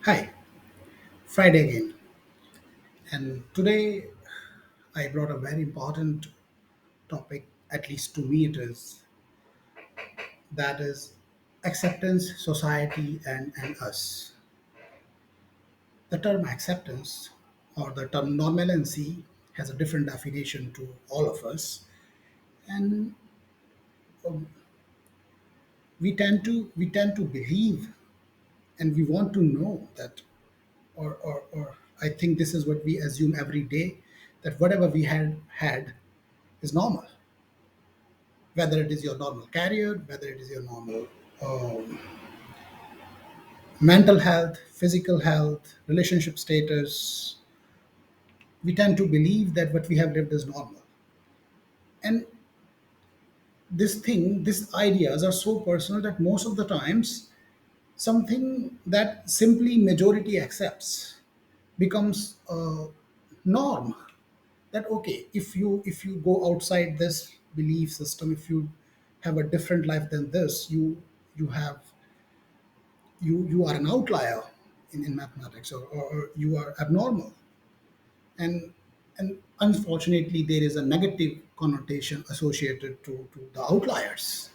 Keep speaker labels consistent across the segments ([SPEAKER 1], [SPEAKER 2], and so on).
[SPEAKER 1] Hi, Friday again. And today I brought a very important topic, at least to me it is, that is acceptance, society, and us. The term acceptance or the term normalcy has a different definition to all of us. And we tend to believe and we want to know that or I think this is what we assume every day that whatever we had is normal, whether it is your normal career, whether it is your normal um, mental health, physical health, relationship status. We tend to believe that what we have lived is normal. And these ideas are so personal that most of the times something that simply majority accepts becomes a norm. That okay, if you go outside this belief system, if you have a different life than this, you are an outlier in mathematics, or you are abnormal, and unfortunately there is a negative connotation associated to the outliers.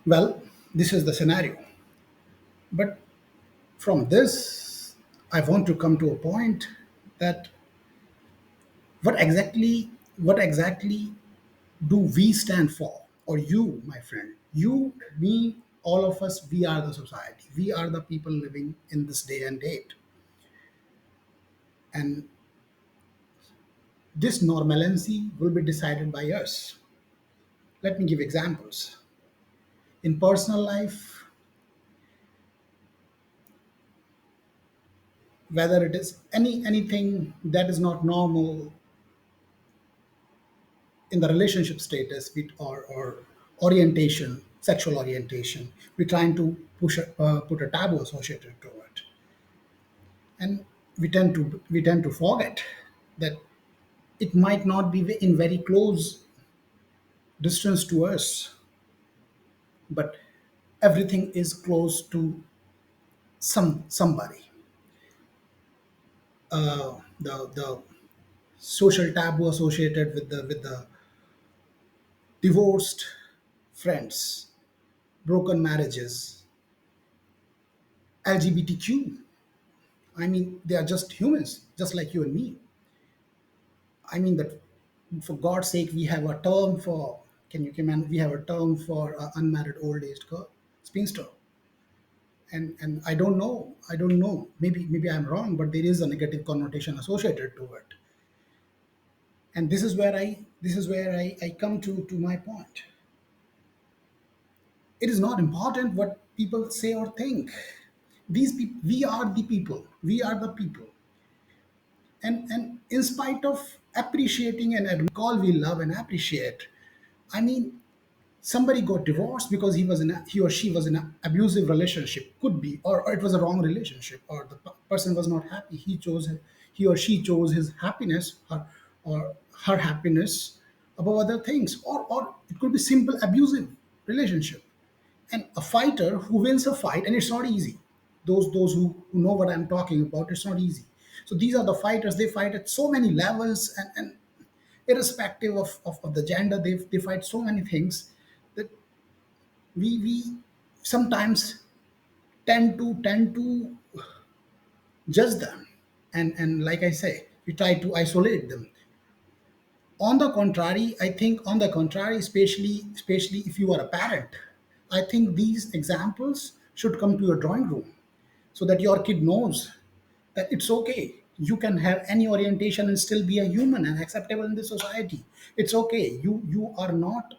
[SPEAKER 1] Well, this is the scenario, but from this I want to come to a point that what exactly do we stand for, or you, my friend, you, me, all of us, we are the society, we are the people living in this day and date. And this normalcy will be decided by us. Let me give examples. In personal life, whether it is anything that is not normal in the relationship status or orientation, sexual orientation, we're trying to put a taboo associated to it, and we tend to forget that it might not be in very close distance to us, but everything is close to somebody. The social taboo associated with the divorced friends, broken marriages, LGBTQ. I mean, they are just humans, just like you and me. I mean that for God's sake, we have a term for. Can you command? We have a term for unmarried old aged girl, spinster. And I don't know. Maybe I'm wrong, but there is a negative connotation associated to it. And this is where I come to my point. It is not important what people say or think. These people, we are the people. We are the people. And in spite of appreciating and call we love and appreciate, I mean, somebody got divorced because he or she was in an abusive relationship, could be, or it was a wrong relationship, or the person was not happy. He or she chose his happiness, or her happiness above other things, or it could be simple abusive relationship. And a fighter who wins a fight, and it's not easy, those who know what I'm talking about, it's not easy. So these are the fighters, they fight at so many levels, and irrespective of the gender, they fight so many things that we sometimes tend to judge them, and like I say, we try to isolate them. On the contrary, I think, on the contrary, especially if you are a parent, I think these examples should come to your drawing room, so that your kid knows that it's okay, you can have any orientation and still be a human and acceptable in the society. It's okay, you are not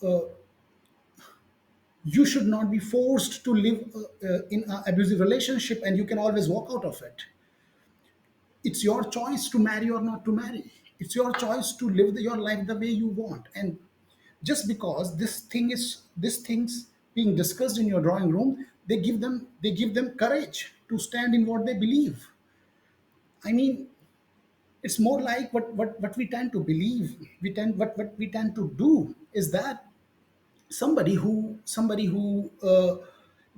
[SPEAKER 1] uh, you should not be forced to live in an abusive relationship, and you can always walk out of it. It's your choice to marry or not to marry. It's your choice to live your life the way you want. And just because this things being discussed in your drawing room, they give them courage to stand in what they believe. I mean, it's more like what we tend to believe, what we tend to do is that somebody who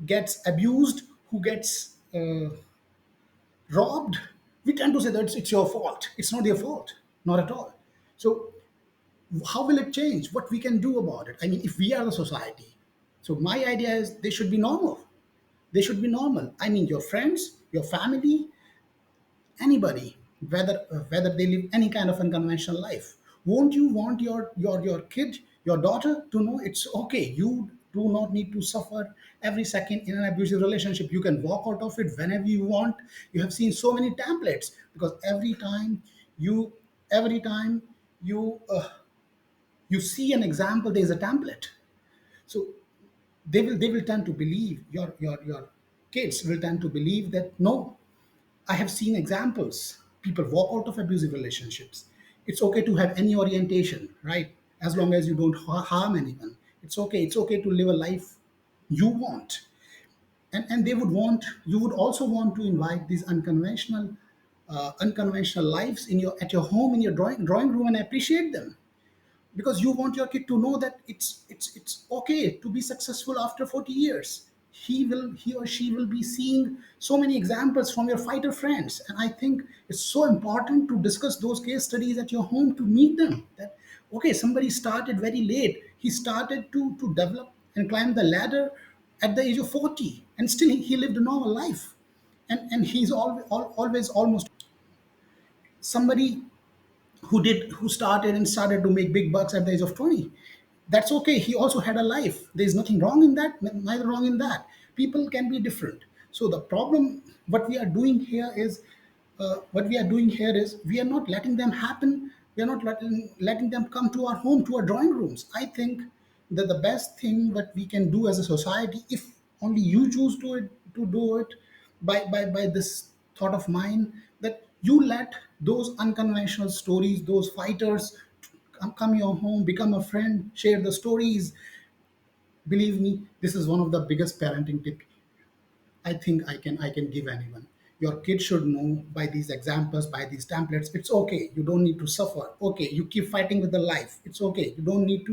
[SPEAKER 1] gets abused, who gets robbed, we tend to say that it's your fault. It's not their fault, not at all. So how will it change? What we can do about it? I mean, if we are the society, so my idea is they should be normal. They should be normal. I mean, your friends, your family, anybody, whether they live any kind of unconventional life, won't you want your kid, your daughter to know it's okay? You do not need to suffer every second in an abusive relationship. You can walk out of it whenever you want. You have seen so many templates, because you every time you you see an example, there's a template. So they will tend to believe, your kids will tend to believe that no, I have seen examples. People walk out of abusive relationships. It's okay to have any orientation, right? As long as you don't harm anyone. It's okay. It's okay to live a life you want. And they would want, you would also want to invite these unconventional lives in your at your home, in your drawing room, and appreciate them, because you want your kid to know that it's okay to be successful after 40 years. He or she will be seeing so many examples from your fighter friends, and I think it's so important to discuss those case studies at your home, to meet them. That okay, somebody started very late. He started to develop and climb the ladder at the age of 40, and still he lived a normal life. And he's always almost somebody who started to make big bucks at the age of 20. That's okay. He also had a life. There's nothing wrong in that, neither wrong in that. People can be different. So the problem, what we are doing here is, we are not letting them happen. We are not letting them come to our home, to our drawing rooms. I think that the best thing that we can do as a society, if only you choose to do it, by this thought of mine, that you let those unconventional stories, those fighters, come your home, become a friend, share the stories. Believe me, this is one of the biggest parenting tips I think I can give anyone. Your kid should know by these examples, by these templates. It's okay. You don't need to suffer. Okay, you keep fighting with the life. It's okay. You don't need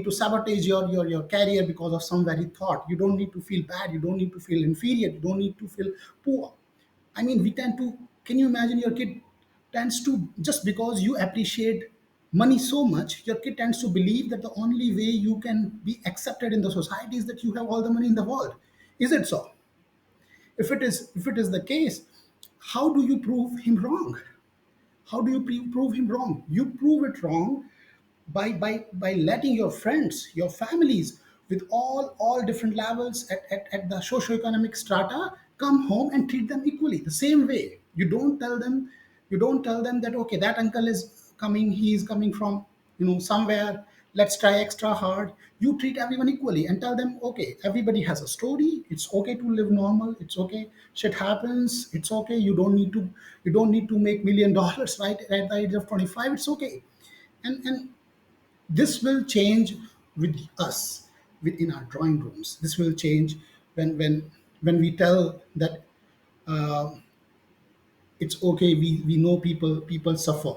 [SPEAKER 1] to sabotage your career because of some very thought. You don't need to feel bad. You don't need to feel inferior. You don't need to feel poor. I mean, we tend to. Can you imagine your kid tends to, just because you appreciate money so much, your kid tends to believe that the only way you can be accepted in the society is that you have all the money in the world. Is it so? If it is the case, how do you prove him wrong? How do you prove him wrong? You prove it wrong by letting your friends, your families, with all different levels at the socio-economic strata, come home and treat them equally, the same way. You don't tell them that okay, that uncle is coming, he is coming from somewhere, let's try extra hard. You treat everyone equally and tell them okay, everybody has a story. It's okay to live normal. It's okay, shit happens. It's okay. You don't need to make $1 million right at the age of 25. It's okay. And this will change with us, within our drawing rooms. This will change when we tell that it's okay. We know people suffer.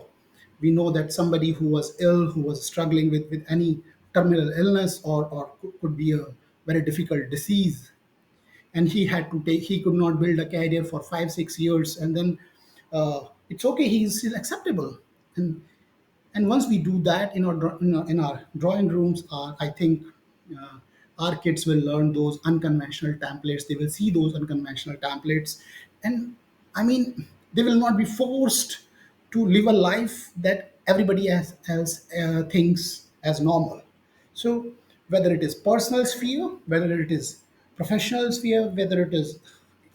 [SPEAKER 1] We know that somebody who was ill, who was struggling with any terminal illness, or could be a very difficult disease, and he could not build a career for 5 6 years, and then it's okay, he is still acceptable. And once we do that in our drawing rooms, I think uh, our kids will learn those unconventional templates. They will see those unconventional templates, and I mean, they will not be forced to live a life that everybody else thinks as normal. So whether it is personal sphere, whether it is professional sphere, whether it is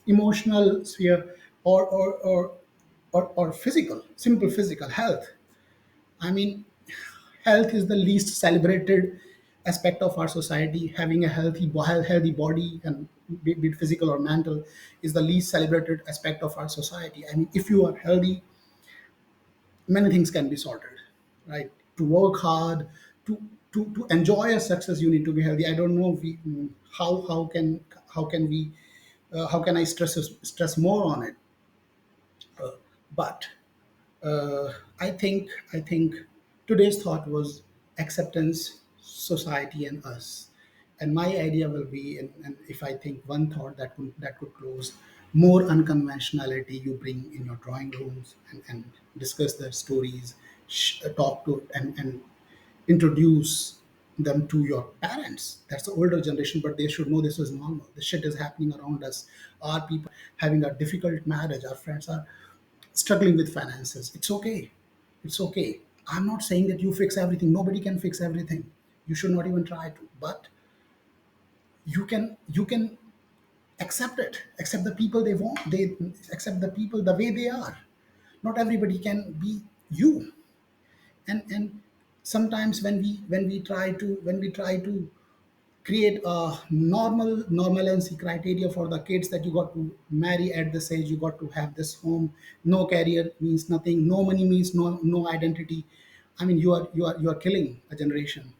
[SPEAKER 1] emotional sphere, or physical, simple physical health. I mean, health is the least celebrated aspect of our society. Having a healthy body, and be it physical or mental, is the least celebrated aspect of our society. I mean, if you are healthy, many things can be sorted, right? To work hard, to enjoy a success, you need to be healthy. I don't know if how can we how can I stress more on it? But I think today's thought was acceptance, society, and us. And my idea will be, and if I think one thought that could close more unconventionality you bring in your drawing rooms, and discuss their stories, talk to and introduce them to your parents. That's the older generation, but they should know this is normal. This shit is happening around us. Our people having a difficult marriage. Our friends are struggling with finances. It's okay. It's okay. I'm not saying that you fix everything. Nobody can fix everything. You should not even try to. But you can accept it. Accept the people they want. They accept the people the way they are. Not everybody can be you. And sometimes when we try to create a normalcy criteria for the kids, that you got to marry at this age, you got to have this home, no career means nothing, no money means no identity. I mean, you are killing a generation.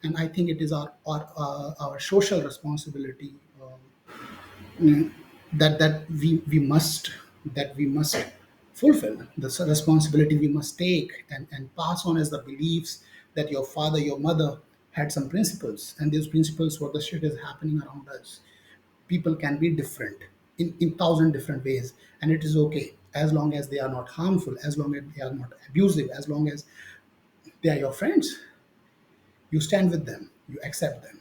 [SPEAKER 1] And I think it is our social responsibility, that we must fulfill, the responsibility we must take, and pass on as the beliefs that your father, your mother had some principles, and these principles, what the shit is happening around us. People can be different in thousand different ways, and it is okay as long as they are not harmful, as long as they are not abusive, as long as they are your friends. You stand with them, you accept them.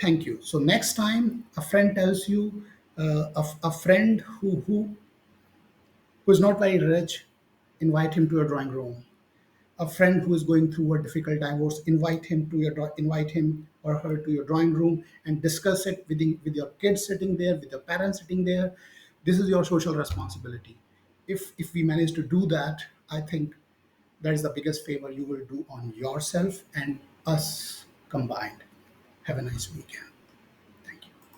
[SPEAKER 1] Thank you. So next time a friend tells you, a friend who is not very rich, invite him to your drawing room. A friend who is going through a difficult divorce, invite him or her to your drawing room and discuss it with your kids sitting there, with your parents sitting there. This is your social responsibility. If we manage to do that, I think that is the biggest favor you will do on yourself and us combined. Have a nice weekend.